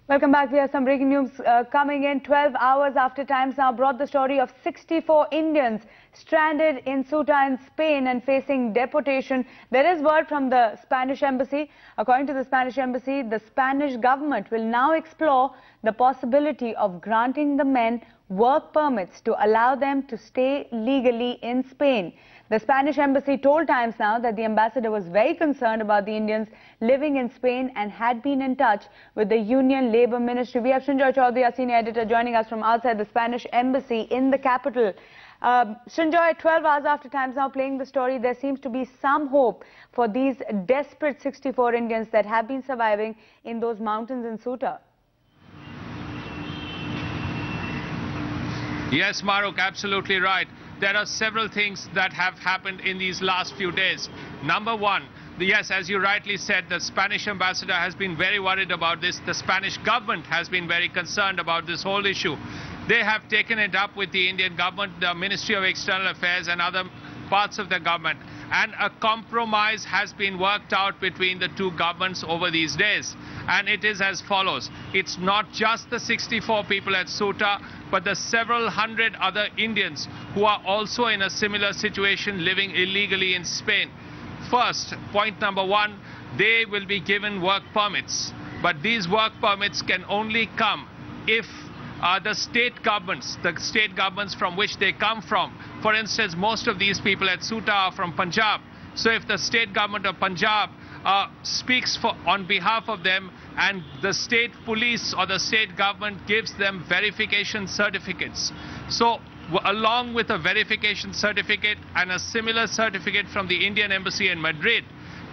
Welcome back. We have some breaking news coming in. 12 hours after Times Now brought the story of 64 Indians stranded in Ceuta in Spain and facing deportation. There is word from the Spanish embassy. According to the Spanish embassy, the Spanish government will now explore the possibility of granting the men work permits to allow them to stay legally in Spain. The Spanish embassy told Times Now that the ambassador was very concerned about the Indians living in Spain and had been in touch with the Union Labour Ministry. We have Sanjoy Chaudhary, our senior editor, joining us from outside the Spanish embassy in the capital. Sanjoy, 12 hours after Times Now playing the story, there seems to be some hope for these desperate 64 Indians that have been surviving in those mountains in Ceuta. Yes, Maruk, absolutely right. There are several things that have happened in these last few days. Number one, yes, as you rightly said, the Spanish ambassador has been very worried about this. The Spanish government has been very concerned about this whole issue. They have taken it up with the Indian government, the Ministry of External Affairs and other parts of the government. And a compromise has been worked out between the two governments over these days. And it is as follows. It's not just the 64 people at Ceuta, but the several hundred other Indians who are also in a similar situation living illegally in Spain. First, point number one, they will be given work permits. But these work permits can only come if the state governments from which they come from. For instance, most of these people at Ceuta are from Punjab. So if the state government of Punjab speaks on behalf of them and the state police or the state government gives them verification certificates. So along with a verification certificate and a similar certificate from the Indian embassy in Madrid,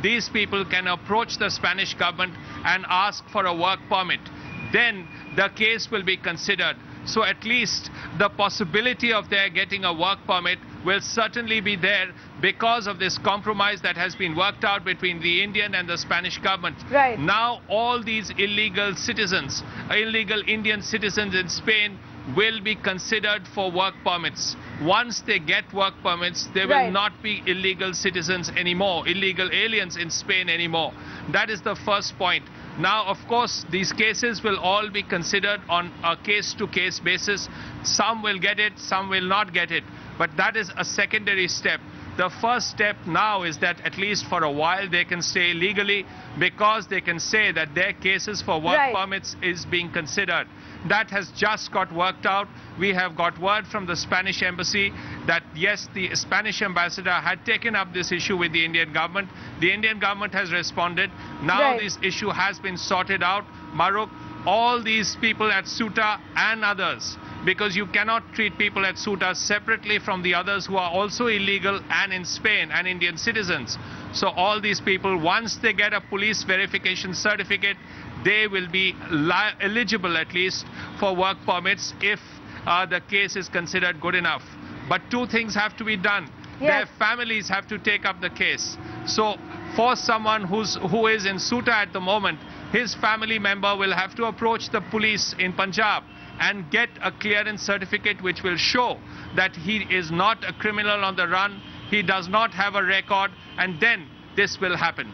these people can approach the Spanish government and ask for a work permit. Then the case will be considered. So at least the possibility of their getting a work permit will certainly be there because of this compromise that has been worked out between the Indian and the Spanish government. Right. Now all these illegal citizens, illegal Indian citizens in Spain will be considered for work permits. Once they get work permits, they will not be illegal citizens anymore, illegal aliens in Spain anymore. That is the first point. Now, of course, these cases will all be considered on a case-to-case basis. Some will get it, some will not get it. But that is a secondary step. The first step now is that at least for a while they can stay legally because they can say that their cases for work permits is being considered. That has just got worked out. We have got word from the Spanish embassy that yes, the Spanish ambassador had taken up this issue with the Indian government. The Indian government has responded. Now this issue has been sorted out. Maruk, all these people at Ceuta and others, because you cannot treat people at Ceuta separately from the others who are also illegal and in Spain and Indian citizens. So all these people, once they get a police verification certificate, they will be eligible at least for work permits if the case is considered good enough. But two things have to be done. Their families have to take up the case. So for someone who is in Ceuta at the moment, his family member will have to approach the police in Punjab and get a clearance certificate which will show that he is not a criminal on the run, he does not have a record, and then this will happen.